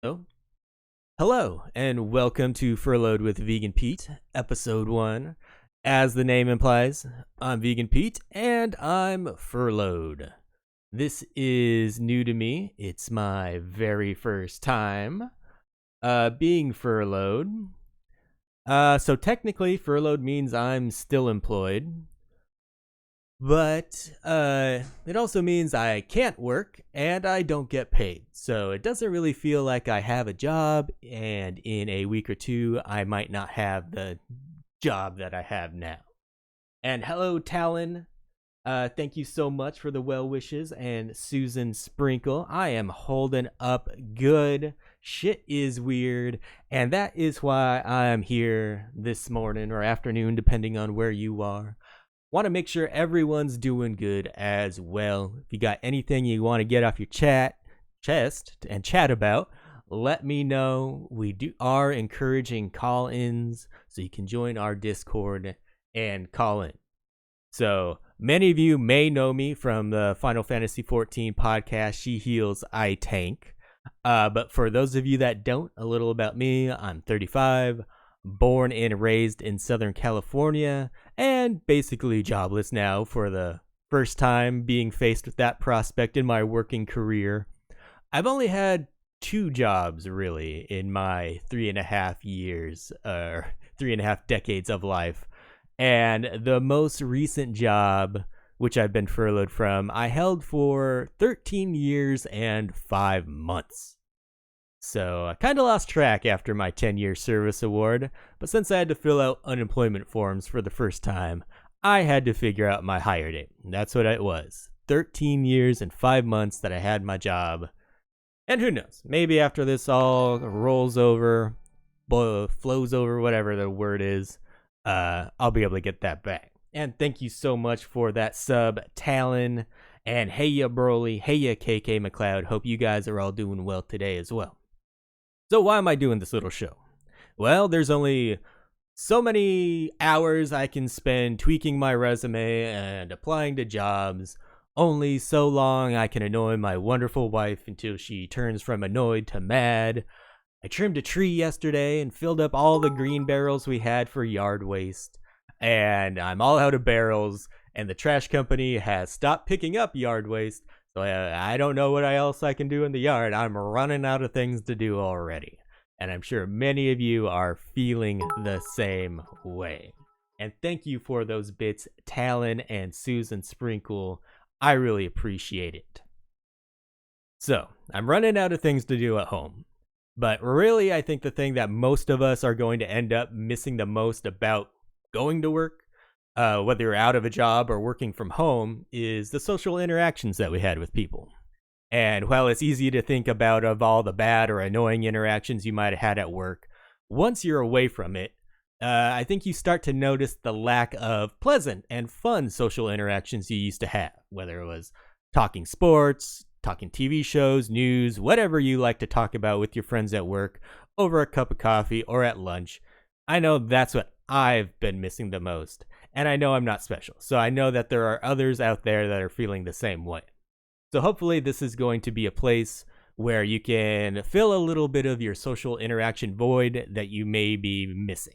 Oh, hello, and welcome to Furloughed with Vegan Pete, episode 1. As the name implies, I'm Vegan Pete, and I'm furloughed. This is new to me. It's my very first time being furloughed. So technically, furloughed means I'm still employed. But it also means I can't work and I don't get paid. So it doesn't really feel like I have a job, and in a week or two, I might not have the job that I have now. And hello, Talon. Thank you so much for the well wishes. And Susan Sprinkle, I am holding up good. Shit is weird. And that is why I'm here this morning or afternoon, depending on where you are. Want to make sure everyone's doing good as well. If you got anything you want to get off your chest and chat about, let me know. We are encouraging call-ins, so you can join our Discord and call in. So many of you may know me from the Final Fantasy XIV podcast, She Heals, I Tank. But for those of you that don't, a little about me. I'm 35, born and raised in Southern California, and basically jobless now for the first time being faced with that prospect in my working career. I've only had 2 jobs really in my 3.5 decades of life. And the most recent job, which I've been furloughed from, I held for 13 years and 5 months. So I kind of lost track after my 10-year service award, but since I had to fill out unemployment forms for the first time, I had to figure out my hire date. That's what it was. 13 years and 5 months that I had my job. And who knows, maybe after this all rolls over, flows over, whatever the word is, I'll be able to get that back. And thank you so much for that sub, Talon, and hey ya Broly, hey ya KK McLeod. Hope you guys are all doing well today as well. So why am I doing this little show? Well, there's only so many hours I can spend tweaking my resume and applying to jobs. Only so long I can annoy my wonderful wife until she turns from annoyed to mad. I trimmed a tree yesterday and filled up all the green barrels we had for yard waste. And I'm all out of barrels, and the trash company has stopped picking up yard waste. So I don't know what else I can do in the yard. I'm running out of things to do already. And I'm sure many of you are feeling the same way. And thank you for those bits, Talon and Susan Sprinkle. I really appreciate it. So, I'm running out of things to do at home. But really, I think the thing that most of us are going to end up missing the most about going to work, whether you're out of a job or working from home, is the social interactions that we had with people. And while it's easy to think about of all the bad or annoying interactions you might have had at work, once you're away from it, I think you start to notice the lack of pleasant and fun social interactions you used to have, whether it was talking sports, talking TV shows, news, whatever you like to talk about with your friends at work, over a cup of coffee or at lunch. I know that's what I've been missing the most. And I know I'm not special, so I know that there are others out there that are feeling the same way. So hopefully this is going to be a place where you can fill a little bit of your social interaction void that you may be missing.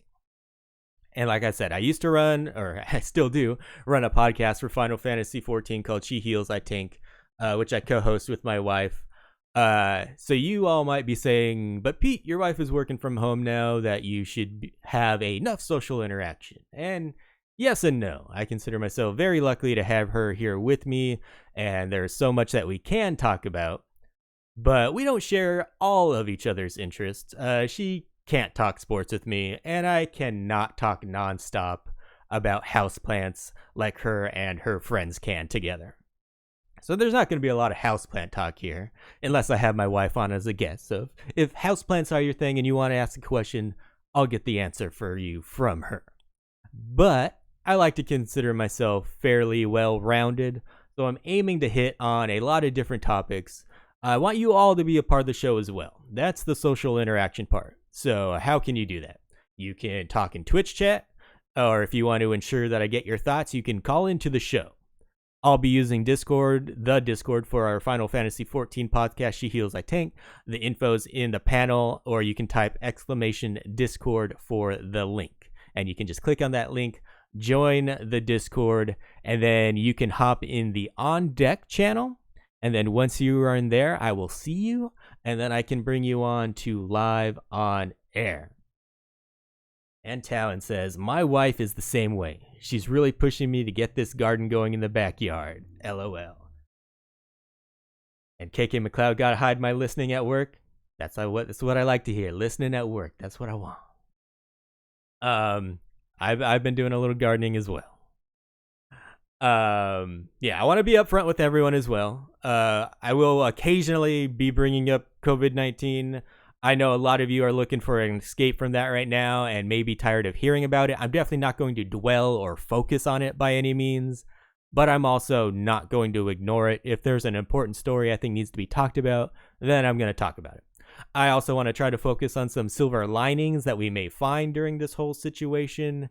And like I said, I used to run, or I still do, run a podcast for Final Fantasy XIV called She Heals, I Tank, which I co-host with my wife. So you all might be saying, but Pete, your wife is working from home now, that you should have enough social interaction. And yes and no. I consider myself very lucky to have her here with me, and there's so much that we can talk about. But we don't share all of each other's interests. She can't talk sports with me, and I cannot talk nonstop about houseplants like her and her friends can together. So there's not going to be a lot of houseplant talk here, unless I have my wife on as a guest. So if houseplants are your thing and you want to ask a question, I'll get the answer for you from her. But I like to consider myself fairly well-rounded, so I'm aiming to hit on a lot of different topics. I want you all to be a part of the show as well. That's the social interaction part. So how can you do that? You can talk in Twitch chat, or if you want to ensure that I get your thoughts, you can call into the show. I'll be using the Discord for our Final Fantasy 14 podcast, She Heals, I Tank. The info's in the panel, or you can type !Discord for the link. And you can just click on that link, join the Discord, and then you can hop in the On Deck channel. And then once you are in there, I will see you, and then I can bring you on to live on air. And Talon says, my wife is the same way. She's really pushing me to get this garden going in the backyard. LOL. And KK McLeod, gotta hide my listening at work. That's what I like to hear. Listening at work. That's what I want. I've been doing a little gardening as well. Yeah, I want to be upfront with everyone as well. I will occasionally be bringing up COVID-19. I know a lot of you are looking for an escape from that right now and may be tired of hearing about it. I'm definitely not going to dwell or focus on it by any means, but I'm also not going to ignore it. If there's an important story I think needs to be talked about, then I'm going to talk about it. I also want to try to focus on some silver linings that we may find during this whole situation.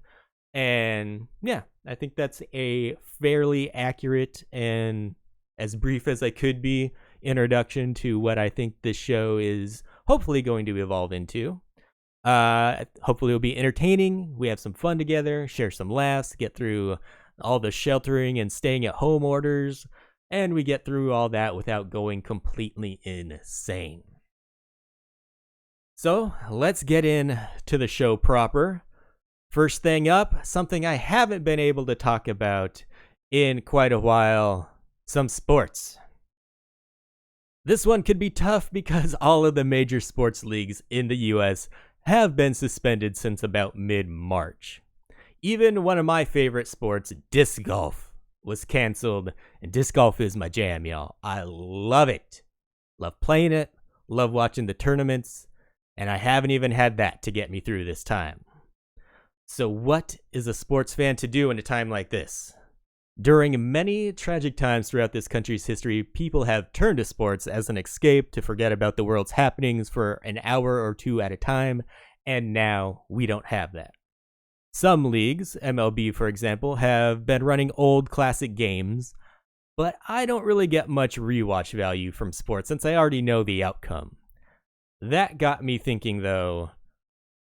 And yeah, I think that's a fairly accurate and as brief as I could be introduction to what I think this show is hopefully going to evolve into. Hopefully it'll be entertaining. We have some fun together, share some laughs, get through all the sheltering and staying at home orders, and we get through all that without going completely insane. So let's get into the show proper. First thing up, something I haven't been able to talk about in quite a while, some sports. This one could be tough because all of the major sports leagues in the US have been suspended since about mid-March. Even one of my favorite sports, disc golf, was canceled, and disc golf is my jam, y'all. I love it. Love playing it, love watching the tournaments, and I haven't even had that to get me through this time. So what is a sports fan to do in a time like this? During many tragic times throughout this country's history, people have turned to sports as an escape to forget about the world's happenings for an hour or two at a time, and now we don't have that. Some leagues, MLB for example, have been running old classic games, but I don't really get much rewatch value from sports since I already know the outcome. That got me thinking though,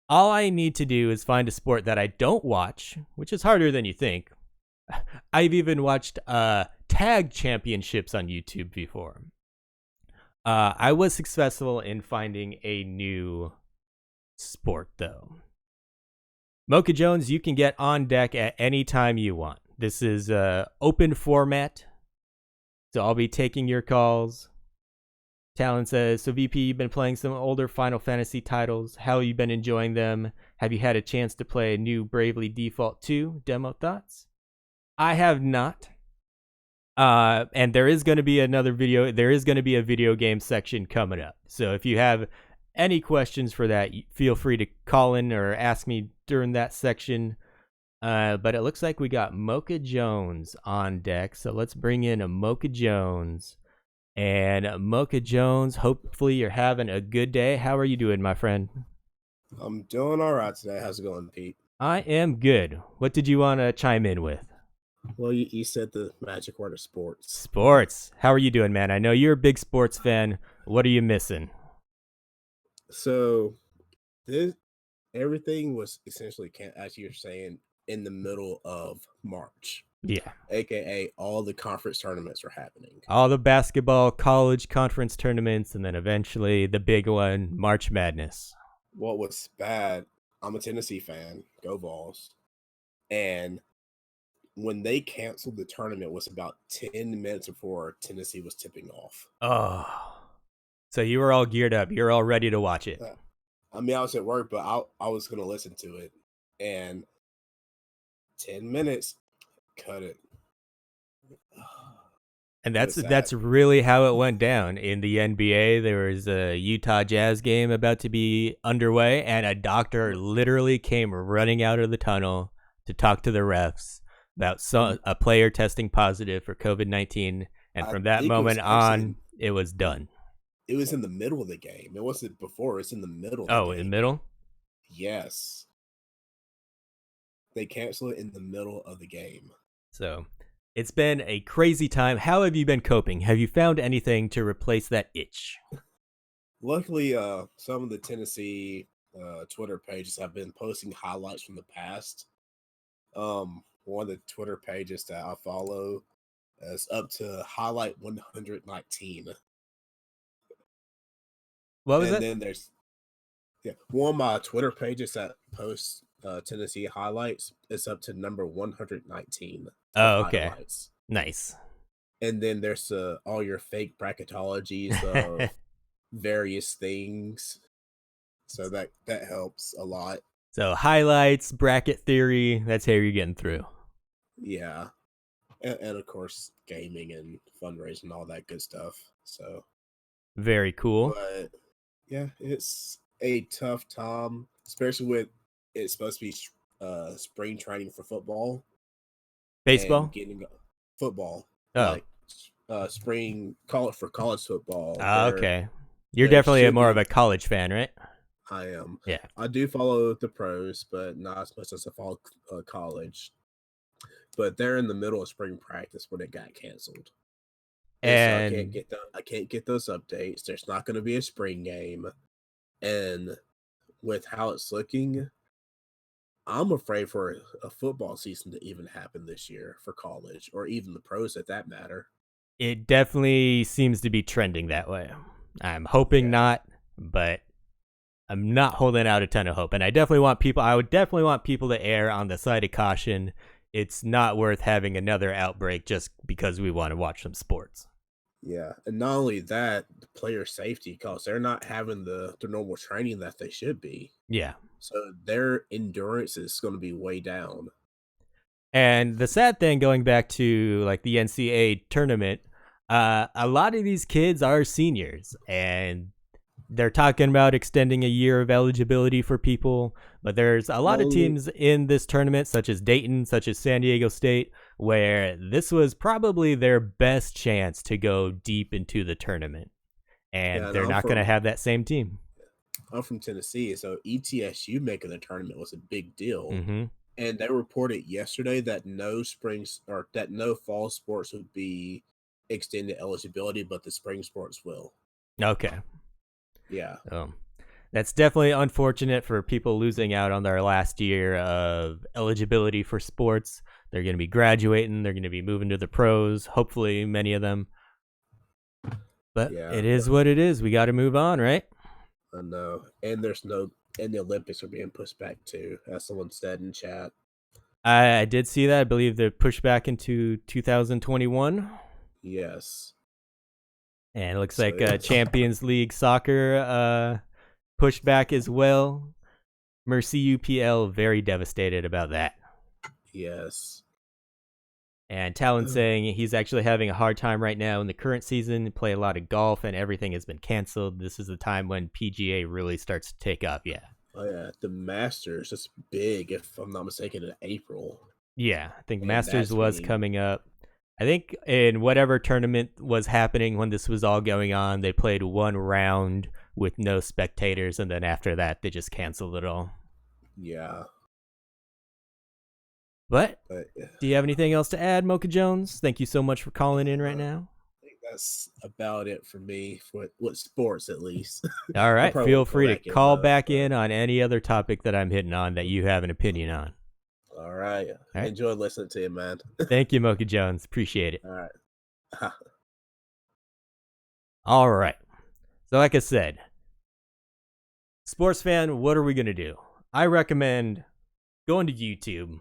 all I need to do is find a sport that I don't watch, which is harder than you think. I've even watched tag championships on YouTube before. I was successful in finding a new sport, though. Mocha Jones, you can get on deck at any time you want. This is open format, so I'll be taking your calls. Talon says, so VP, you've been playing some older Final Fantasy titles. How have you been enjoying them? Have you had a chance to play a new Bravely Default 2? Demo thoughts? I have not. And there is going to be another video. There is going to be a video game section coming up. So if you have any questions for that, feel free to call in or ask me during that section. But it looks like we got Mocha Jones on deck. So let's bring in a Mocha Jones. And Mocha Jones, hopefully you're having a good day. How are you doing, my friend? I'm doing all right today. How's it going, Pete? I am good. What did you want to chime in with? Well, you said the magic word of sports. Sports. How are you doing, man? I know you're a big sports fan. What are you missing? So, everything was essentially, as you're saying, in the middle of March. Yeah. AKA all the conference tournaments are happening. All the basketball college conference tournaments, and then eventually the big one, March Madness. What was bad, I'm a Tennessee fan, go Vols, and when they canceled the tournament was about 10 minutes before Tennessee was tipping off. Oh. So you were all geared up. You're all ready to watch it. I mean, I was at work, but I was going to listen to it. And 10 minutes, cut it. And that's really how it went down. In the NBA, there was a Utah Jazz game about to be underway, and a doctor literally came running out of the tunnel to talk to the refs about a player testing positive for COVID-19. And from that moment on, it was done. It was in the middle of the game. It wasn't before. It's in the middle of the game. Oh, in the middle? Yes. They canceled it in the middle of the game. So It's been a crazy time. How have you been coping? Have you found anything to replace that itch? Luckily, some of the Tennessee Twitter pages have been posting highlights from the past. One of the Twitter pages that I follow is up to highlight 119, What was and it? then there's one of my Twitter pages that posts Tennessee highlights is up to number 119 of Oh, okay. highlights. Nice. And then there's all your fake bracketologies of various things, so that helps a lot. So highlights, bracket theory, that's how you're getting through. Yeah, and of course gaming and fundraising, all that good stuff. So, Very cool. but yeah, it's a tough time, especially with it's supposed to be spring training for football and Baseball? getting football Oh. like spring call it for college football. Okay. You're There definitely should more of be. a college fan, right? I am. Yeah. I do follow the pros, but not as much as I follow college. But they're in the middle of spring practice when it got canceled, and so And I can't get those updates. There's not going to be a spring game, and with how it's looking, I'm afraid for a football season to even happen this year for college or even the pros at that matter. it definitely seems to be trending that way. I'm hoping Yeah, not, but I'm not holding out a ton of hope. And I would definitely want people to err on the side of caution. It's not worth having another outbreak just because we want to watch some sports. yeah, and not only that, the player safety because they're not having the normal training that they should be, Yeah. so their endurance is going to be way down. And the sad thing, going back to like the NCAA tournament, a lot of these kids are seniors, and they're talking about extending a year of eligibility for people. But there's a lot Not of only teams in this tournament, such as Dayton, such as San Diego State, where this was probably their best chance to go deep into the tournament, and yeah, and they're not going to have that same team. I'm from Tennessee, so ETSU making the tournament was a big deal. Mm-hmm. And they reported yesterday that no fall sports would be extended eligibility, but the spring sports will. Okay. Yeah, That's definitely unfortunate for people losing out on their last year of eligibility for sports. They're going to be graduating. They're going to be moving to the pros, hopefully, many of them. But yeah, it is what it is. We got to move on, right? I know. And the Olympics are being pushed back too, as someone said in chat. I did see that. I believe they're pushed back into 2021. Yes. And it looks So like it's Champions League soccer pushed back as well. Mercy UPL very devastated about that. yes. And Talon saying he's actually having a hard time right now in the current season, play a lot of golf, and everything has been canceled. This is the time when PGA really starts to take off. Yeah. Oh yeah, the Masters is big, if I'm not mistaken, in April. Yeah, I think And Masters that's was when coming up. I think in whatever tournament was happening when this was all going on, they played one round with no spectators, and then after that, they just canceled it all. yeah. But But do you have anything else to add, Mocha Jones? Thank you so much for calling in right I now. think that's about it for me, for what sports at least. All I right, probably feel won't call free to back in call though. back But in on any other topic that I'm hitting on that you have an opinion on. all right. All right. Enjoy listening to you, man. Thank you, Mocha Jones. Appreciate it. All right. All right. So, like I said, sports fan, what are we going to do? I recommend going to YouTube,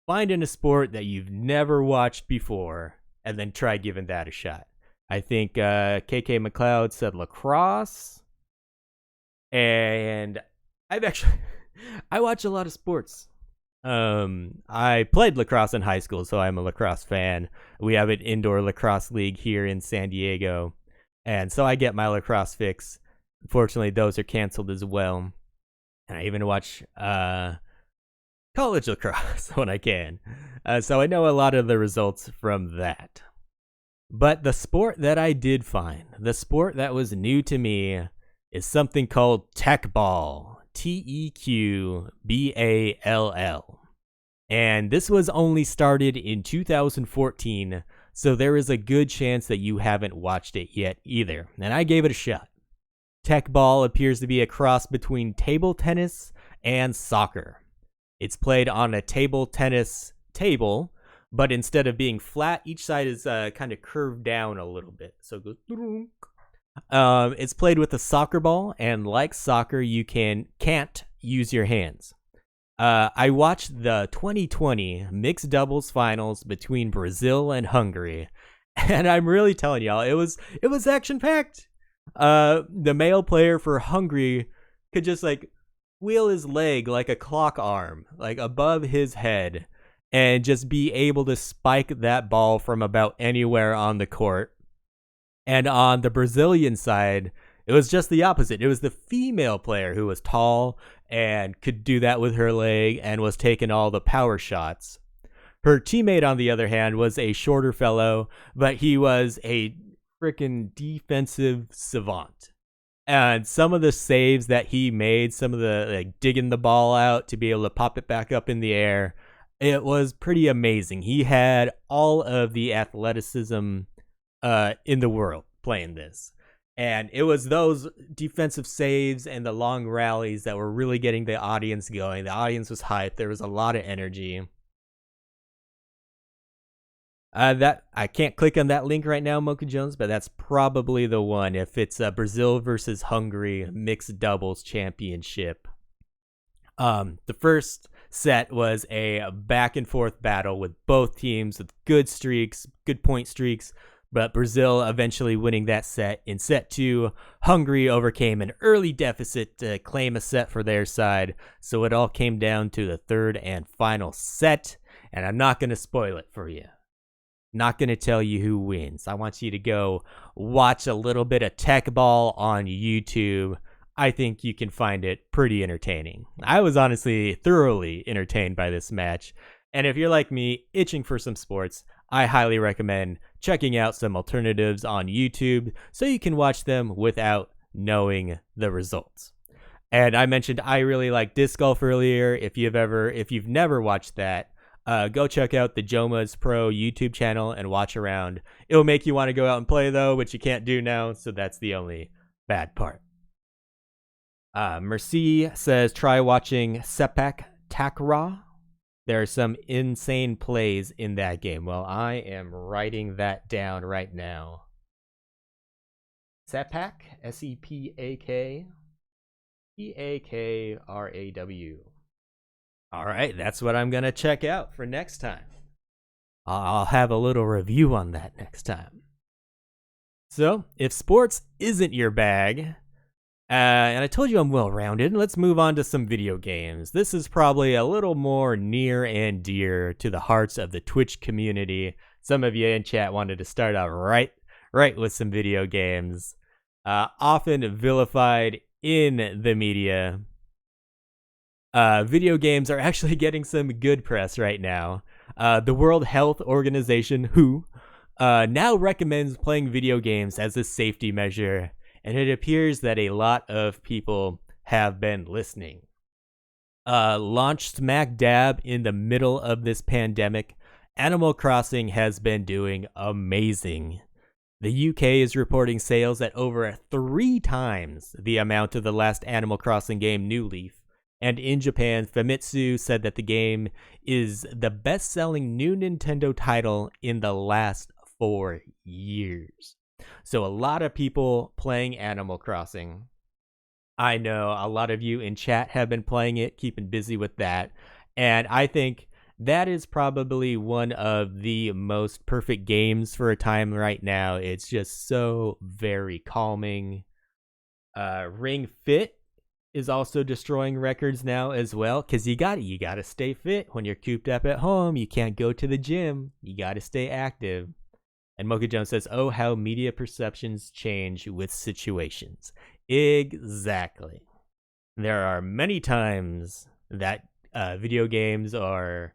finding a sport that you've never watched before, and then try giving that a shot. I think KK McLeod said lacrosse, and I watch a lot of sports. I played lacrosse in high school, so I'm a lacrosse fan. We have an indoor lacrosse league here in San Diego, and so I get my lacrosse fix. Unfortunately, those are canceled as well. And I even watch college lacrosse when I can. So I know a lot of the results from that. But the sport that I did find, the sport that was new to me, is something called Tech Ball. Teqball. And this was only started in 2014, so there is a good chance that you haven't watched it yet either. And I gave it a shot. Tech ball appears to be a cross between table tennis and soccer. It's played on a table tennis table, but instead of being flat, each side is kind of curved down a little bit. So it goes. It's played with a soccer ball, and like soccer, you can't use your hands. I watched the 2020 mixed doubles finals between Brazil and Hungary, and I'm really telling y'all, it was action packed. The male player for Hungary could just like wheel his leg like a clock arm, like above his head, and just be able to spike that ball from about anywhere on the court. And on the Brazilian side, it was just the opposite. It was the female player who was tall and could do that with her leg and was taking all the power shots. Her teammate, on the other hand, was a shorter fellow, but he was a freaking defensive savant. And some of the saves that he made, some of the like digging the ball out to be able to pop it back up in the air, it was pretty amazing. He had all of the athleticism in the world playing this. And it was those defensive saves and the long rallies that were really getting the audience going. The audience was hyped. There was a lot of energy. That I can't click on that link right now, Mocha Jones, but that's probably the one. If it's Brazil versus Hungary mixed doubles championship. The first set was a back and forth battle with both teams with good streaks, good point streaks. But Brazil eventually winning that set. In set 2, Hungary overcame an early deficit to claim a set for their side. So it all came down to the third and final set. And I'm not going to spoil it for you. Not going to tell you who wins. I want you to go watch a little bit of tech ball on YouTube. I think you can find it pretty entertaining. I was honestly thoroughly entertained by this match. And if you're like me, itching for some sports, I highly recommend checking out some alternatives on YouTube so you can watch them without knowing the results. And I mentioned I really like disc golf earlier. If you've never watched that, go check out the Jomas Pro YouTube channel and watch around. It'll make you want to go out and play though, which you can't do now, so that's the only bad part. Merci says try watching Sepak Takraw. There are some insane plays in that game. Well, I am writing that down right now. Sepak, S-E-P-A-K, P-A-K-R-A-W. All right, that's what I'm going to check out for next time. I'll have a little review on that next time. So, if sports isn't your bag, and I told you I'm well-rounded, let's move on to some video games. This is probably a little more near and dear to the hearts of the Twitch community. Some of you in chat wanted to start out right with some video games. Often vilified in the media. Video games are actually getting some good press right now. The World Health Organization, WHO, now recommends playing video games as a safety measure. And it appears that a lot of people have been listening. Launched smack dab in the middle of this pandemic, Animal Crossing has been doing amazing. The UK is reporting sales at over 3 times the amount of the last Animal Crossing game, New Leaf. And in Japan, Famitsu said that the game is the best-selling new Nintendo title in the last 4 years. So a lot of people playing Animal Crossing. I know a lot of you in chat have been playing it, keeping busy with that. And I think that is probably one of the most perfect games for a time right now. It's just so very calming. Ring Fit is also destroying records now as well, because you gotta stay fit when you're cooped up at home. You can't go to the gym. You gotta stay active. And Mocha Jones says, oh, how media perceptions change with situations. Exactly. There are many times that video games are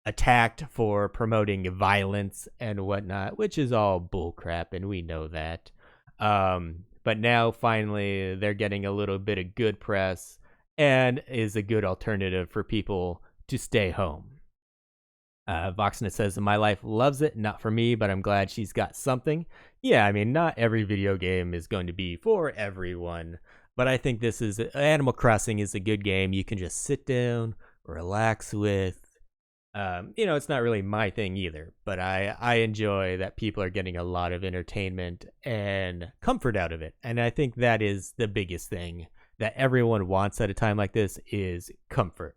attacked for promoting violence and whatnot, which is all bullcrap, and we know that. But now, finally, they're getting a little bit of good press and is a good alternative for people to stay home. Voxnet says, my life loves it. Not for me, but I'm glad she's got something. Yeah, I mean, not every video game is going to be for everyone. But I think Animal Crossing is a good game. You can just sit down, relax with. It's not really my thing either, but I enjoy that people are getting a lot of entertainment and comfort out of it. And I think that is the biggest thing that everyone wants at a time like this is comfort.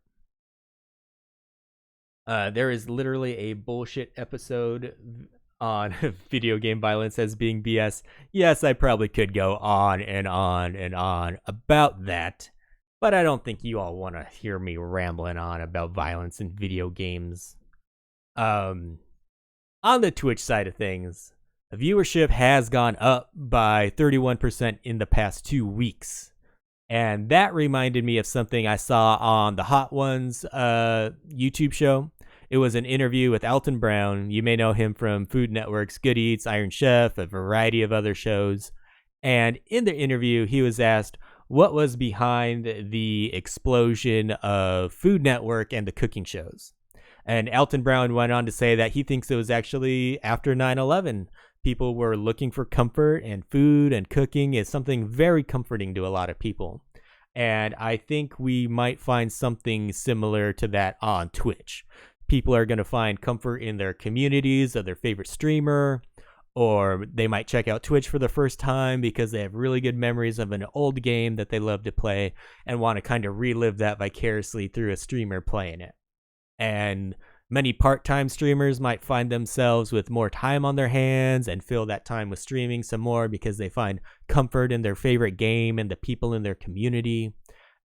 There is literally a bullshit episode on video game violence as being BS. Yes, I probably could go on and on and on about that, but I don't think you all want to hear me rambling on about violence in video games. On the Twitch side of things, viewership has gone up by 31% in the past 2 weeks. And that reminded me of something I saw on the Hot Ones YouTube show. It was an interview with Alton Brown. You may know him from Food Network's Good Eats, Iron Chef, a variety of other shows. And in the interview, he was asked what was behind the explosion of Food Network and the cooking shows. And Alton Brown went on to say that he thinks it was actually after 9/11. People were looking for comfort, and food and cooking is something very comforting to a lot of people. And I think we might find something similar to that on Twitch. People are going to find comfort in their communities of their favorite streamer, or they might check out Twitch for the first time because they have really good memories of an old game that they love to play and want to kind of relive that vicariously through a streamer playing it. And many part-time streamers might find themselves with more time on their hands and fill that time with streaming some more because they find comfort in their favorite game and the people in their community.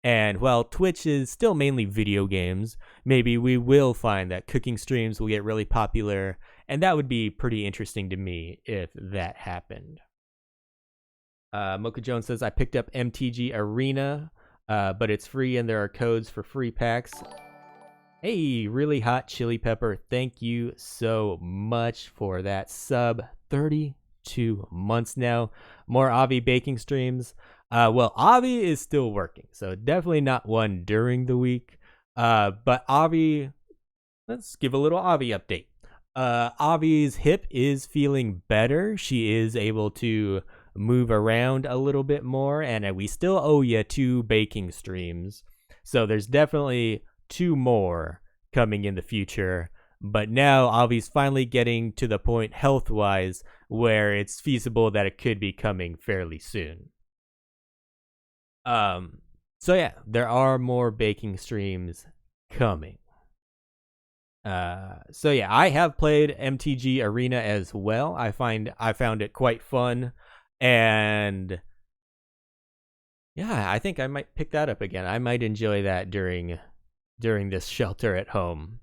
And while Twitch is still mainly video games, maybe we will find that cooking streams will get really popular, and that would be pretty interesting to me if that happened. Mocha Jones says, I picked up MTG Arena, but it's free and there are codes for free packs. Hey, Really Hot Chili Pepper, thank you so much for that sub. 32 months now. More Avi baking streams. Well, Avi is still working, so definitely not one during the week. But Avi, let's give a little Avi update. Avi's hip is feeling better. She is able to move around a little bit more, and we still owe you 2 baking streams. So there's definitely 2 more coming in the future. But now Avi's finally getting to the point health-wise where it's feasible that it could be coming fairly soon. So yeah, there are more baking streams coming. So yeah, I have played MTG Arena as well. I found it quite fun, and yeah, I think I might pick that up again. I might enjoy that during this shelter at home.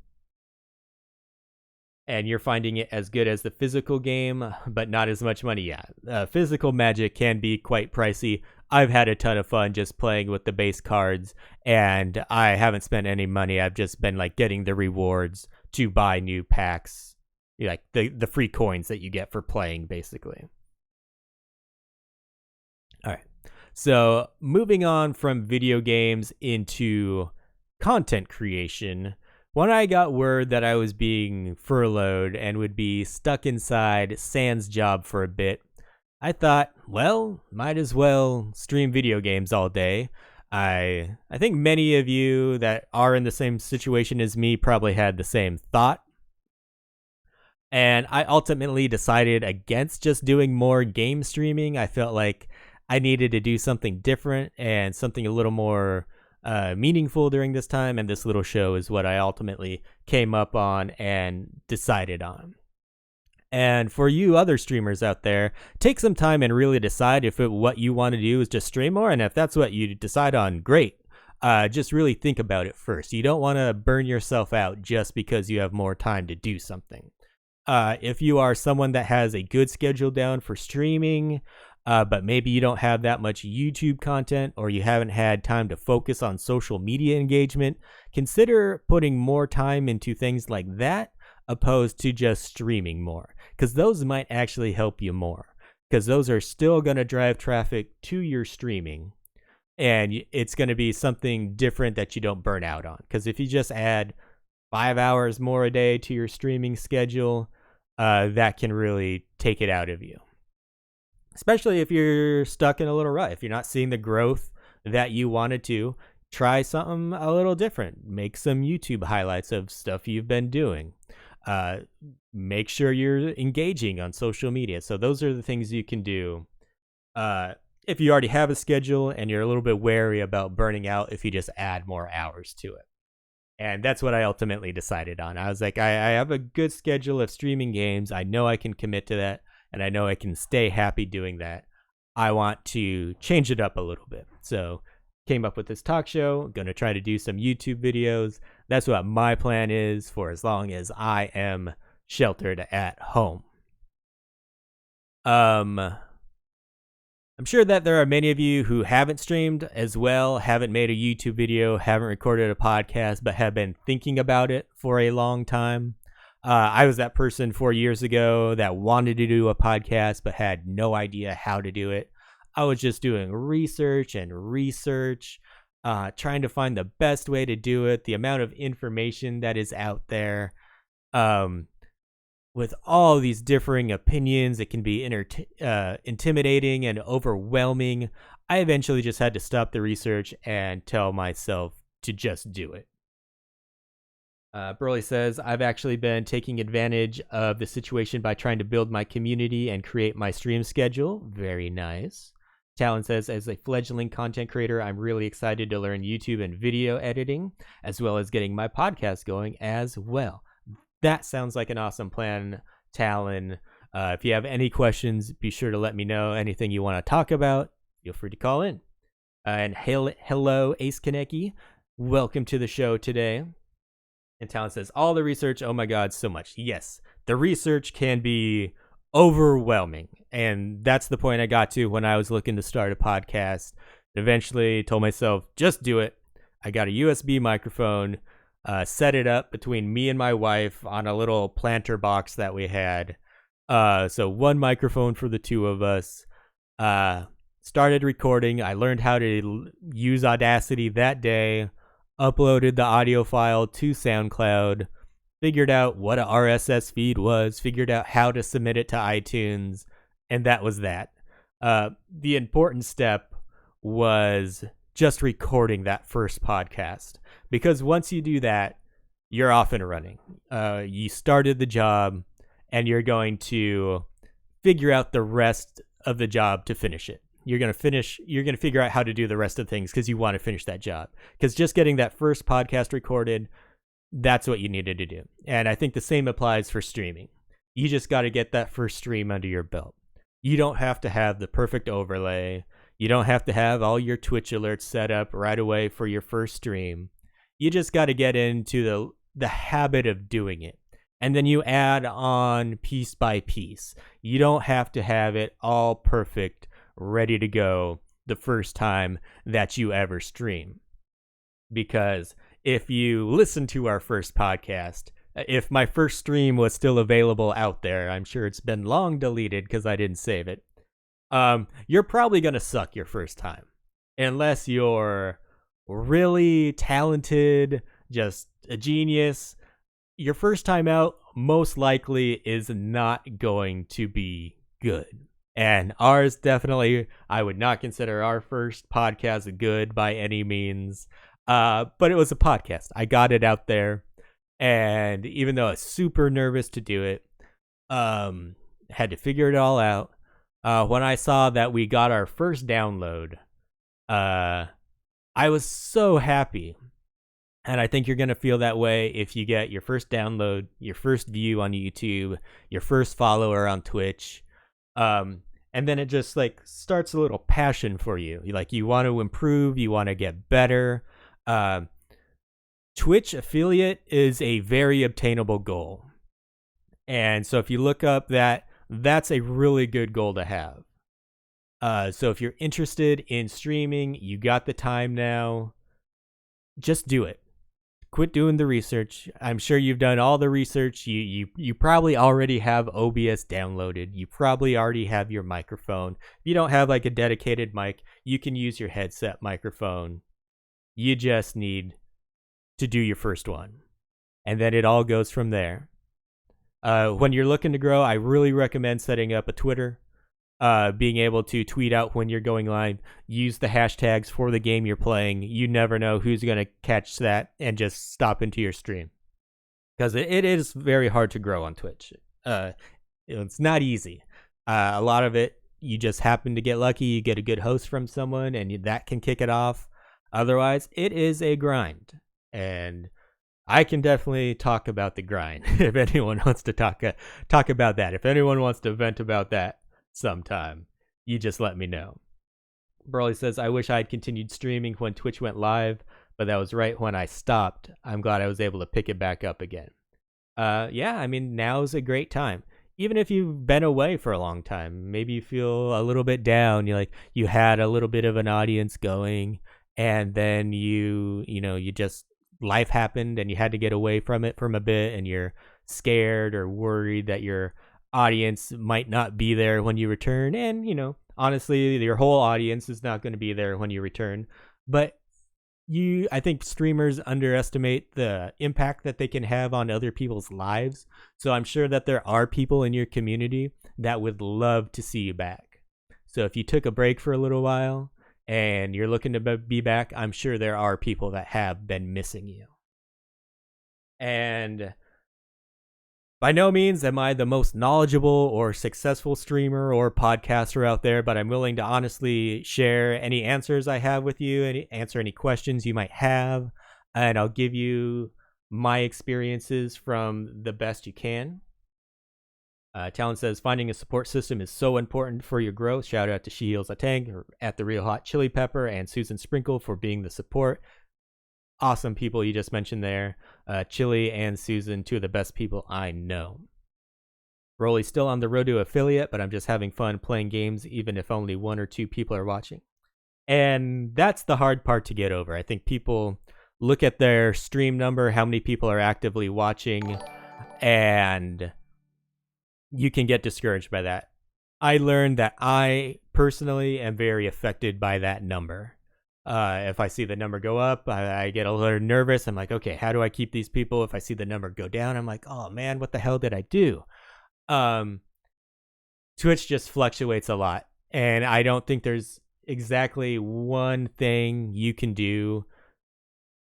And you're finding it as good as the physical game, but not as much money. Yeah, physical Magic can be quite pricey. I've had a ton of fun just playing with the base cards, and I haven't spent any money. I've just been like getting the rewards to buy new packs, like the free coins that you get for playing, basically. All right, so moving on from video games into content creation. When I got word that I was being furloughed and would be stuck inside Sans job for a bit, I thought, well, might as well stream video games all day. I think many of you that are in the same situation as me probably had the same thought. And I ultimately decided against just doing more game streaming. I felt like I needed to do something different and something a little more meaningful during this time, and this little show is what I ultimately came up on and decided on. And for you other streamers out there, take some time and really decide if what you want to do is just stream more, and if that's what you decide on, great. Just really think about it first. You don't want to burn yourself out just because you have more time to do something. If you are someone that has a good schedule down for streaming, but maybe you don't have that much YouTube content, or you haven't had time to focus on social media engagement, consider putting more time into things like that opposed to just streaming more, because those might actually help you more, because those are still going to drive traffic to your streaming, and it's going to be something different that you don't burn out on. Because if you just add 5 hours more a day to your streaming schedule, that can really take it out of you. Especially if you're stuck in a little rut, if you're not seeing the growth that you wanted to, try something a little different. Make some YouTube highlights of stuff you've been doing. Make sure you're engaging on social media. So those are the things you can do. If you already have a schedule and you're a little bit wary about burning out if you just add more hours to it. And that's what I ultimately decided on. I was like, I have a good schedule of streaming games. I know I can commit to that, and I know I can stay happy doing that. I want to change it up a little bit. So came up with this talk show. Going to try to do some YouTube videos. That's what my plan is for as long as I am sheltered at home. I'm sure that there are many of you who haven't streamed as well, haven't made a YouTube video, haven't recorded a podcast, but have been thinking about it for a long time. I was that person 4 years ago that wanted to do a podcast, but had no idea how to do it. I was just doing research, trying to find the best way to do it, the amount of information that is out there. With all these differing opinions, it can be intimidating and overwhelming. I eventually just had to stop the research and tell myself to just do it. Broly says, I've actually been taking advantage of the situation by trying to build my community and create my stream schedule. Very nice. Talon says, as a fledgling content creator, I'm really excited to learn YouTube and video editing, as well as getting my podcast going as well. That sounds like an awesome plan, Talon. If you have any questions, be sure to let me know. Anything you want to talk about, feel free to call in. And hello, Ace Kaneki. Welcome to the show today. And Talon says, all the research, oh my god, so much. Yes, the research can be overwhelming. And that's the point I got to when I was looking to start a podcast. Eventually told myself, just do it. I got a USB microphone. Set it up between me and my wife on a little planter box that we had. So one microphone for the two of us. Started recording. I learned how to use Audacity that day. Uploaded the audio file to SoundCloud. Figured out what a RSS feed was. Figured out how to submit it to iTunes. And that was that. The important step was just recording that first podcast. Because once you do that, you're off and running. You started the job, and you're going to figure out the rest of the job to finish it. You're going to figure out how to do the rest of things because you want to finish that job. Because just getting that first podcast recorded, that's what you needed to do. And I think the same applies for streaming. You just got to get that first stream under your belt. You don't have to have the perfect overlay. You don't have to have all your Twitch alerts set up right away for your first stream. You just got to get into the habit of doing it. And then you add on piece by piece. You don't have to have it all perfect, ready to go the first time that you ever stream. Because if you listen to our first podcast, if my first stream was still available out there, I'm sure it's been long deleted because I didn't save it. You're probably going to suck your first time. Unless you're really talented, just a genius. Your first time out most likely is not going to be good. And ours definitely, I would not consider our first podcast good by any means. But it was a podcast. I got it out there. And even though I was super nervous to do it, had to figure it all out. When I saw that we got our first download, I was so happy. And I think you're going to feel that way if you get your first download, your first view on YouTube, your first follower on Twitch. And then it just like starts a little passion for you. You want to improve, you want to get better. Twitch affiliate is a very obtainable goal. And so if you look up that's a really good goal to have. So if you're interested in streaming, you got the time now, just do it. Quit doing the research. I'm sure you've done all the research. You probably already have OBS downloaded. You probably already have your microphone. If you don't have like a dedicated mic, you can use your headset microphone. You just need to do your first one. and then it all goes from there. When you're looking to grow, I really recommend setting up a Twitter. Being able to tweet out when you're going live, use the hashtags for the game you're playing. You never know who's going to catch that and just stop into your stream. Because it is very hard to grow on Twitch. It's not easy. A lot of it, you just happen to get lucky. You get a good host from someone, and that can kick it off. Otherwise, it is a grind. And I can definitely talk about the grind if anyone wants to talk about that. If anyone wants to vent about that sometime, you just let me know. Burley says, I wish I had continued streaming when Twitch went live, but that was right when I stopped. I'm glad I was able to pick it back up again. Yeah, I mean, now's a great time. Even if you've been away for a long time, maybe you feel a little bit down. You had a little bit of an audience going, and then you just life happened and you had to get away from it from a bit, and you're scared or worried that your audience might not be there when you return. And honestly, your whole audience is not going to be there when you return. But I think streamers underestimate the impact that they can have on other people's lives. So I'm sure that there are people in your community that would love to see you back. So if you took a break for a little while and you're looking to be back, I'm sure there are people that have been missing you. And by no means am I the most knowledgeable or successful streamer or podcaster out there, but I'm willing to honestly share any answers I have with you and answer any questions you might have. And I'll give you my experiences from the best you can. Talon says, finding a support system is so important for your growth. Shout out to She Heals a Tank, or at the Real Hot Chili Pepper, and Susan Sprinkle for being the support. Awesome people you just mentioned there. Chili and Susan, two of the best people I know. Rolly's still on the road to affiliate, but I'm just having fun playing games, even if only 1 or 2 people are watching. And that's the hard part to get over. I think people look at their stream number, how many people are actively watching, and you can get discouraged by that. I learned that I personally am very affected by that number. If I see the number go up, I get a little nervous. I'm like, okay, how do I keep these people? If I see the number go down, I'm like, oh man, what the hell did I do? Twitch just fluctuates a lot, and I don't think there's exactly one thing you can do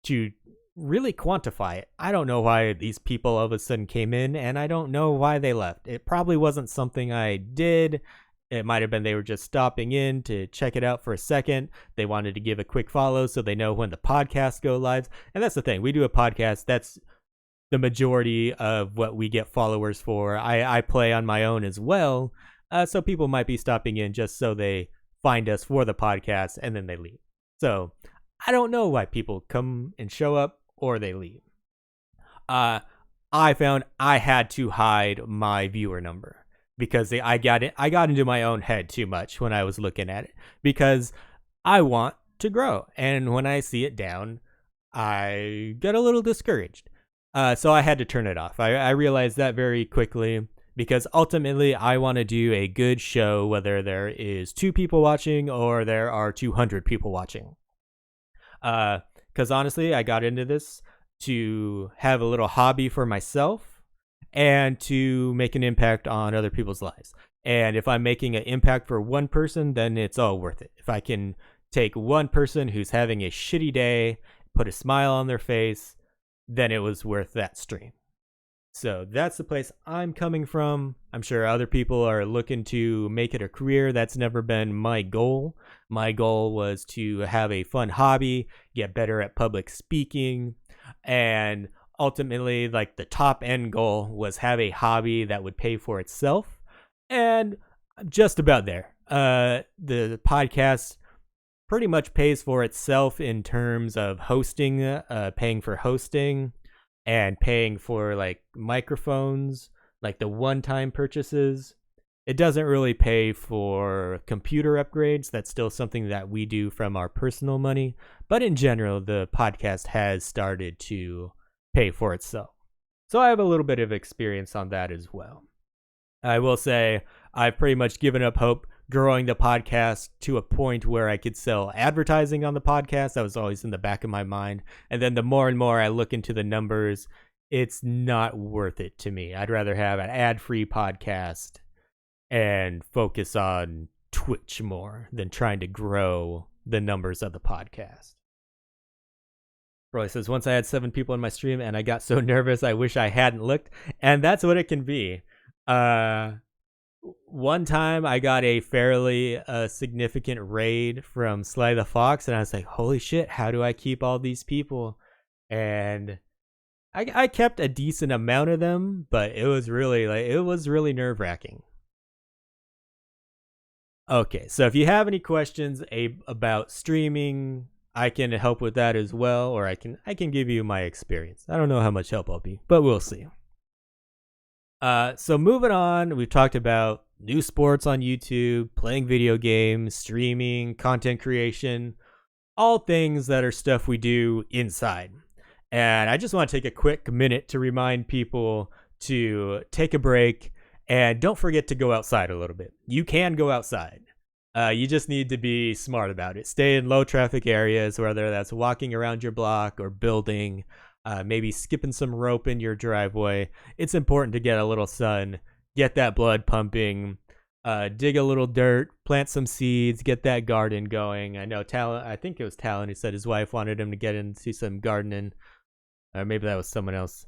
to really quantify it. I don't know why these people all of a sudden came in, and I don't know why they left. It probably wasn't something I did. It might have been they were just stopping in to check it out for a second. They wanted to give a quick follow so they know when the podcast go live. And that's the thing. We do a podcast. That's the majority of what we get followers for. I play on my own as well. So people might be stopping in just so they find us for the podcast, and then they leave. So I don't know why people come and show up or they leave. I found I had to hide my viewer number because I got into my own head too much when I was looking at it, because I want to grow, and when I see it down, I get a little discouraged. So I had to turn it off. I realized that very quickly, because ultimately I want to do a good show, whether there is 2 people watching or there are 200 people watching. Because honestly, I got into this to have a little hobby for myself and to make an impact on other people's lives. And if I'm making an impact for one person, then it's all worth it. If I can take one person who's having a shitty day, put a smile on their face, then it was worth that stream. So that's the place I'm coming from. I'm sure other people are looking to make it a career. That's never been my goal. My goal was to have a fun hobby, get better at public speaking, and ultimately, like, the top end goal was have a hobby that would pay for itself. And I'm just about there. The podcast pretty much pays for itself in terms of hosting, paying for hosting, and paying for like microphones, like the one-time purchases. It doesn't really pay for computer upgrades. That's still something that we do from our personal money. But in general, the podcast has started to pay for itself. So I have a little bit of experience on that as well. I will say I've pretty much given up hope growing the podcast to a point where I could sell advertising on the podcast. That was always in the back of my mind. And then the more and more I look into the numbers, it's not worth it to me. I'd rather have an ad-free podcast and focus on Twitch more than trying to grow the numbers of the podcast. Roy says, once I had 7 people in my stream and I got so nervous I wish I hadn't looked. And that's what it can be. One time I got a fairly significant raid from Sly the Fox, and I was like, holy shit, how do I keep all these people? And I kept a decent amount of them, but it was really nerve-wracking. Okay, so if you have any questions about streaming, I can help with that as well, or I can give you my experience. I don't know how much help I'll be, but we'll see. So moving on, we've talked about new sports on YouTube, playing video games, streaming, content creation, all things that are stuff we do inside. And I just want to take a quick minute to remind people to take a break and don't forget to go outside a little bit. You can go outside. You just need to be smart about it. Stay in low traffic areas, whether that's walking around your block or building, maybe skipping some rope in your driveway. It's important to get a little sun, get that blood pumping, dig a little dirt, plant some seeds, get that garden going. I know I think it was Talon who said his wife wanted him to get into some gardening. Or maybe that was someone else.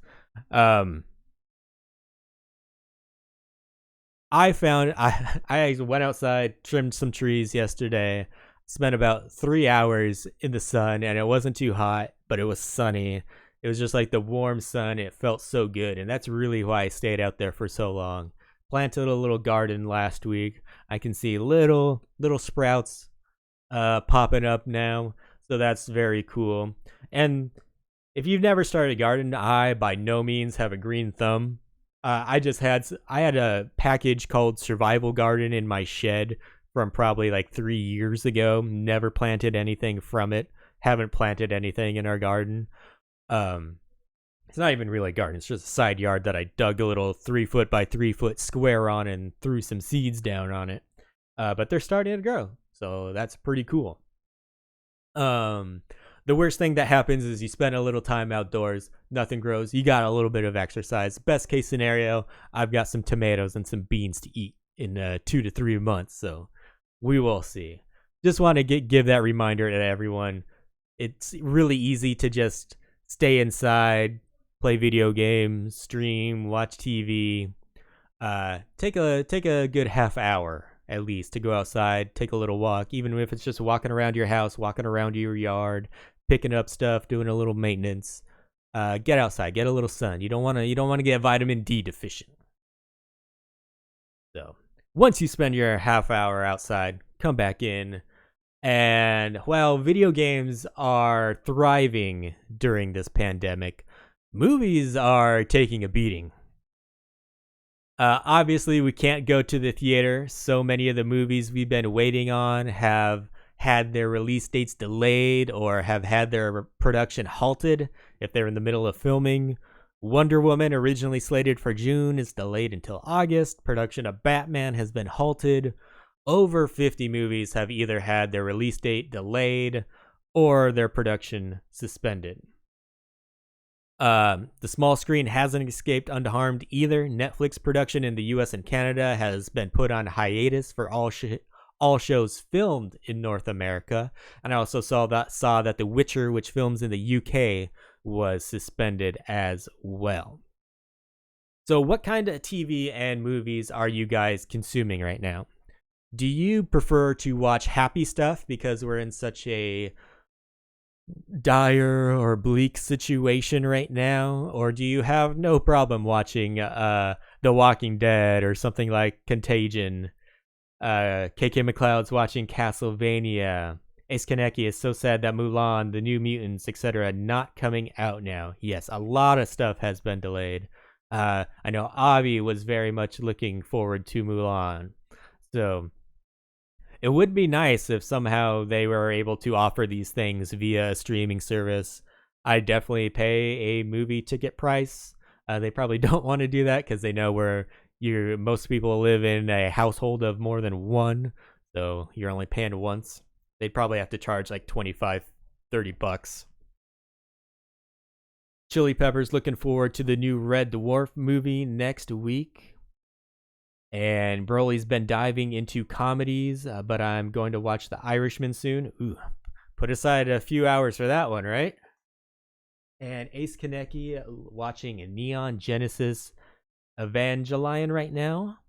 I found I went outside, trimmed some trees yesterday, spent about 3 hours in the sun, and it wasn't too hot, but it was sunny. It was just like the warm sun. It felt so good, and that's really why I stayed out there for so long. Planted a little garden last week. I can see little sprouts popping up now, so that's very cool. And if you've never started a garden, I by no means have a green thumb. I had a package called Survival Garden in my shed from probably like 3 years ago. Never planted anything from it. Haven't planted anything in our garden. It's not even really a garden. It's just a side yard that I dug a little 3 foot by 3 foot square on and threw some seeds down on it. But they're starting to grow, so that's pretty cool. The worst thing that happens is you spend a little time outdoors, nothing grows, you got a little bit of exercise. Best case scenario, I've got some tomatoes and some beans to eat in 2 to 3 months, so we will see. Just want to give that reminder to everyone. It's really easy to just stay inside, play video games, stream, watch TV. Take a good half hour at least to go outside, take a little walk, even if it's just walking around your house, walking around your yard, picking up stuff, doing a little maintenance. Get outside, get a little sun. You don't want to get vitamin D deficient. So once you spend your half hour outside, come back in. And while video games are thriving during this pandemic, movies are taking a beating. Obviously, we can't go to the theater. So many of the movies we've been waiting on have had their release dates delayed or have had their production halted if they're in the middle of filming. Wonder Woman, originally slated for June, is delayed until August. Production of Batman has been halted. Over 50 movies have either had their release date delayed or their production suspended. The small screen hasn't escaped unharmed either. Netflix production in the US and Canada has been put on hiatus for all shows filmed in North America. And I also saw that The Witcher, which films in the UK, was suspended as well. So what kind of TV and movies are you guys consuming right now? Do you prefer to watch happy stuff because we're in such a dire or bleak situation right now, or do you have no problem watching The Walking Dead or something like Contagion? KK McLeod's watching Castlevania. Ace Kaneki is so sad that Mulan, The New Mutants, etc. not coming out now. Yes, a lot of stuff has been delayed. I know Avi was very much looking forward to Mulan, so it would be nice if somehow they were able to offer these things via a streaming service. I'd definitely pay a movie ticket price. They probably don't want to do that because they know most people live in a household of more than one, so you're only paying once. They'd probably have to charge like $25, $30. Chili Peppers looking forward to the new Red Dwarf movie next week. And Broly's been diving into comedies, but I'm going to watch The Irishman soon. Ooh, put aside a few hours for that one, right? And Ace Kaneki watching Neon Genesis Evangelion right now.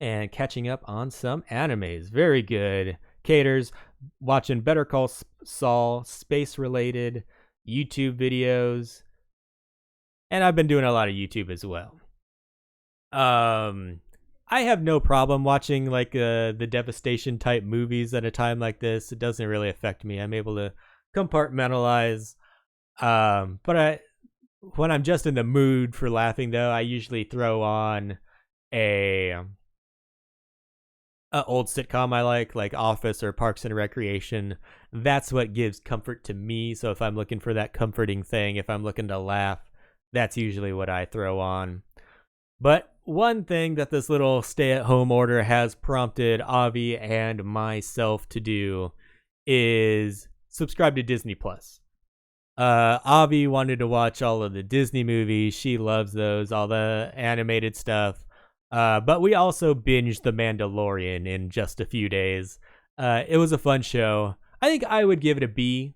And catching up on some animes. Very good. Caters, watching Better Call Saul, space-related YouTube videos. And I've been doing a lot of YouTube as well. I have no problem watching like the devastation type movies at a time like this. It doesn't really affect me. I'm able to compartmentalize. But when I'm just in the mood for laughing, though, I usually throw on a old sitcom I like Office or Parks and Recreation. That's what gives comfort to me. So if I'm looking for that comforting thing, if I'm looking to laugh, that's usually what I throw on. But one thing that this little stay-at-home order has prompted Avi and myself to do is subscribe to Disney Plus. Avi wanted to watch all of the Disney movies. She loves those, all the animated stuff. But we also binged The Mandalorian in just a few days. It was a fun show. I think I would give it a B.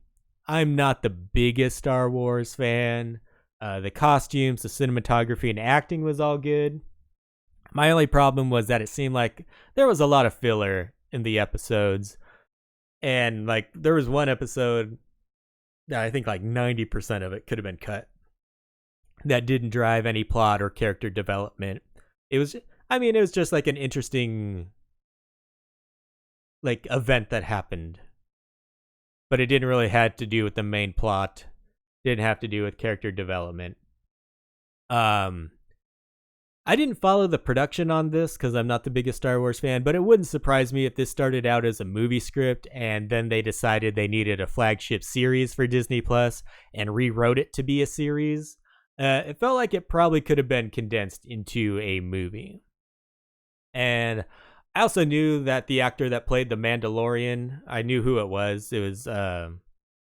I'm not the biggest Star Wars fan. The costumes, the cinematography, and acting was all good. My only problem was that it seemed like there was a lot of filler in the episodes. And like there was one episode that I think like 90% of it could have been cut. That didn't drive any plot or character development. It was just like an interesting like event that happened. But it didn't really have to do with the main plot. Didn't have to do with character development. I didn't follow the production on this because I'm not the biggest Star Wars fan, but it wouldn't surprise me if this started out as a movie script and then they decided they needed a flagship series for Disney Plus and rewrote it to be a series. It felt like it probably could have been condensed into a movie. And I also knew that the actor that played the Mandalorian, I knew who it was. It was the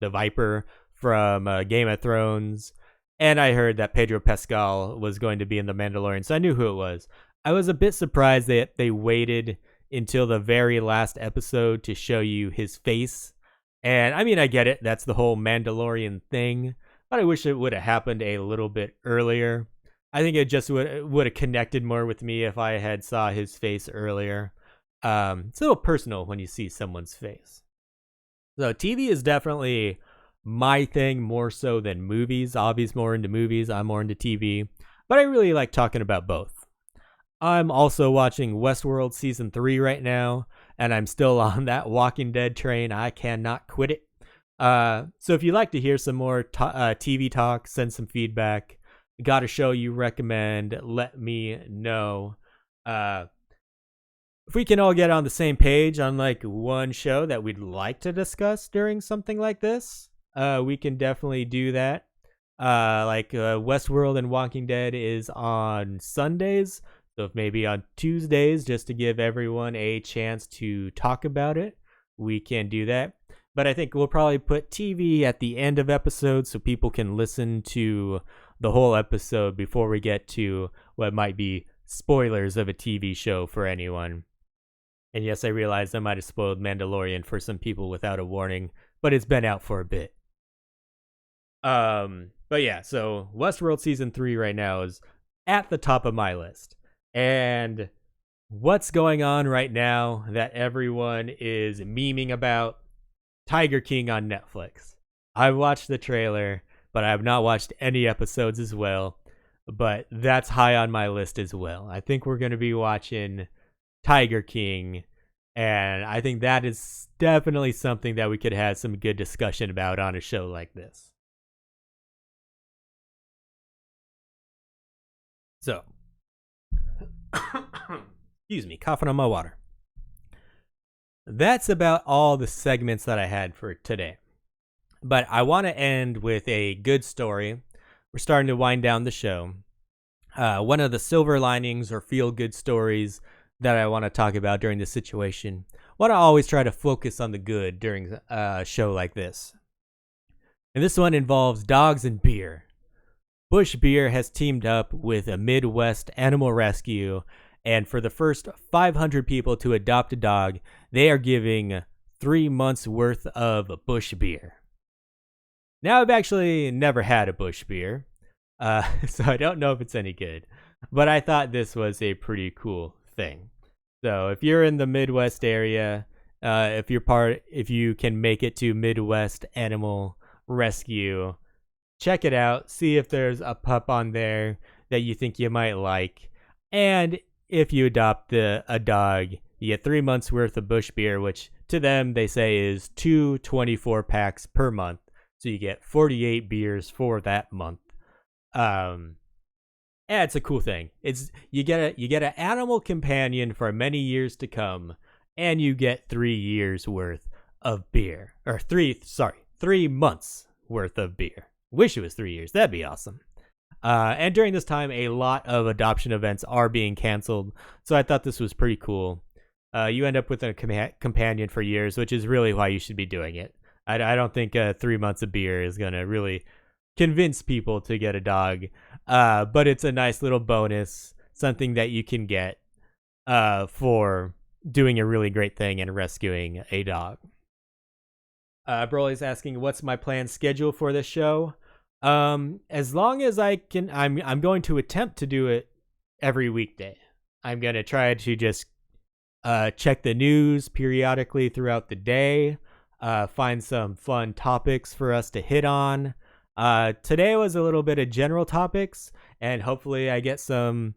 Viper from Game of Thrones. And I heard that Pedro Pascal was going to be in The Mandalorian, so I knew who it was. I was a bit surprised that they waited until the very last episode to show you his face. And I mean, I get it. That's the whole Mandalorian thing. But I wish it would have happened a little bit earlier. I think it just would have connected more with me if I had saw his face earlier. It's a little personal when you see someone's face. So TV is definitely my thing more so than movies. Avi's more into movies, I'm more into TV, but I really like talking about both. I'm also watching Westworld Season 3 right now, and I'm still on that Walking Dead train. I cannot quit it. So if you'd like to hear some more TV talk, send some feedback, got a show you recommend, let me know. If we can all get on the same page on like one show that we'd like to discuss during something like this, we can definitely do that. Westworld and Walking Dead is on Sundays, so if maybe on Tuesdays, just to give everyone a chance to talk about it, we can do that. But I think we'll probably put TV at the end of episodes so people can listen to the whole episode before we get to what might be spoilers of a TV show for anyone. And yes, I realize I might have spoiled Mandalorian for some people without a warning, but it's been out for a bit. But yeah, so Westworld Season 3 right now is at the top of my list. And what's going on right now that everyone is memeing about? Tiger King on Netflix. I've watched the trailer, but I have not watched any episodes as well. But that's high on my list as well. I think we're going to be watching Tiger King, and I think that is definitely something that we could have some good discussion about on a show like this. So, excuse me, coughing on my water. That's about all the segments that I had for today. But I want to end with a good story. We're starting to wind down the show. One of the silver linings or feel-good stories that I want to talk about during this situation. I want to always try to focus on the good during a show like this. And this one involves dogs and beer. Bush Beer has teamed up with a Midwest animal rescue, and for the first 500 people to adopt a dog, they are giving 3 months worth of Bush Beer. Now, I've actually never had a Bush Beer, so I don't know if it's any good, but I thought this was a pretty cool thing. So if you're in the Midwest area, if you can make it to Midwest Animal Rescue, check it out. See if there's a pup on there that you think you might like. And if you adopt a dog, you get 3 months worth of Bush Beer, which to them they say is 2 24-packs per month. So you get 48 beers for that month. Yeah, it's a cool thing. It's you get an animal companion for many years to come, and you get 3 years worth of beer, or 3 months worth of beer. Wish it was 3 years. That'd be awesome. And during this time, a lot of adoption events are being canceled, so I thought this was pretty cool. You end up with a companion for years, which is really why you should be doing it. I don't think 3 months of beer is gonna really convince people to get a dog, but it's a nice little bonus, something that you can get for doing a really great thing and rescuing a dog. Broly's asking, what's my planned schedule for this show? As long as I can, I'm going to attempt to do it every weekday. I'm going to try to just check the news periodically throughout the day, find some fun topics for us to hit on. Today was a little bit of general topics, and hopefully I get some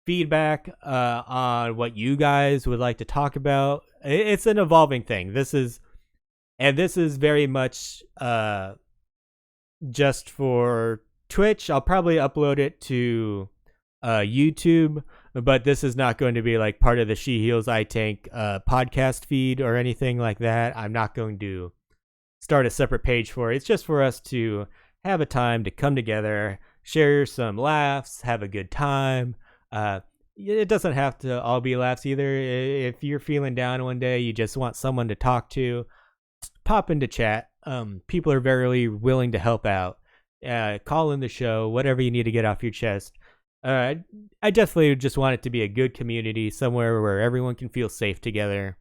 feedback on what you guys would like to talk about. It's an evolving thing. This is very much just for Twitch. I'll probably upload it to YouTube, but this is not going to be like part of the She Heals I Tank podcast feed or anything like that. I'm not going to start a separate page for it. It's just for us to have a time to come together, share some laughs, have a good time. It doesn't have to all be laughs either. If you're feeling down one day, you just want someone to talk to, pop into chat. People are very willing to help out. Call in the show, whatever you need to get off your chest. I definitely just want it to be a good community, somewhere where everyone can feel safe together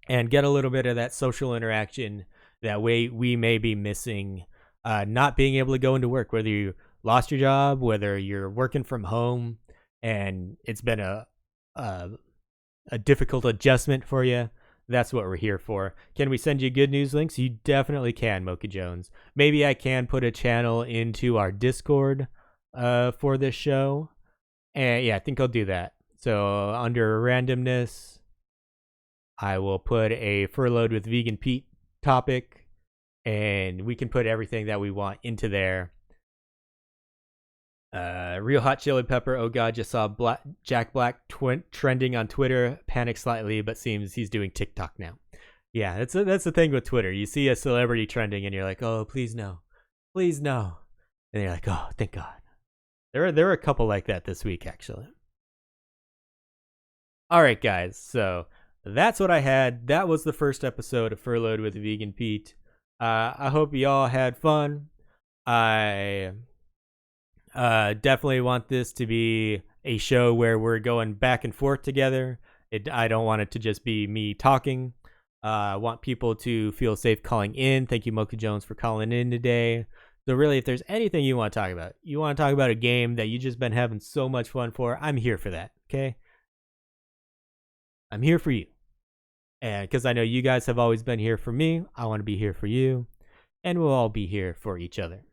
and get a little bit of that social interaction that we may be missing. Not being able to go into work, whether you lost your job, whether you're working from home, and it's been a difficult adjustment for you. That's what we're here for. Can we send you good news links? You definitely can, Mocha Jones. Maybe I can put a channel into our Discord for this show. And yeah, I think I'll do that. So under randomness, I will put a Furloughed with Vegan Pete topic, and we can put everything that we want into there. Real Hot Chili Pepper, oh god, just saw Jack Black trending on Twitter. Panic slightly, but seems he's doing TikTok now. Yeah, that's the thing with Twitter. You see a celebrity trending, and you're like, oh, please no. Please no. And you're like, oh, thank God. There are a couple like that this week, actually. Alright, guys, so that's what I had. That was the first episode of Furloughed with Vegan Pete. I hope y'all had fun. I definitely want this to be a show where we're going back and forth together. I don't want it to just be me talking. I want people to feel safe calling in. Thank you, Mocha Jones, for calling in today. So really, if there's anything you want to talk about a game that you've just been having so much fun for, I'm here for that, okay? I'm here for you. And because I know you guys have always been here for me, I want to be here for you. And we'll all be here for each other.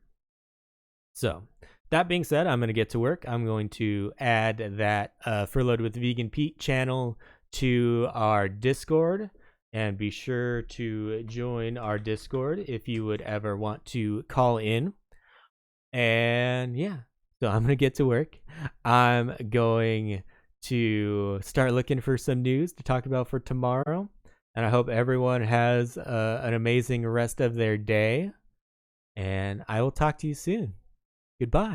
So, that being said, I'm going to get to work. I'm going to add that Furloughed with Vegan Pete channel to our Discord. And be sure to join our Discord if you would ever want to call in. And yeah, so I'm going to get to work. I'm going to start looking for some news to talk about for tomorrow. And I hope everyone has an amazing rest of their day. And I will talk to you soon. Goodbye.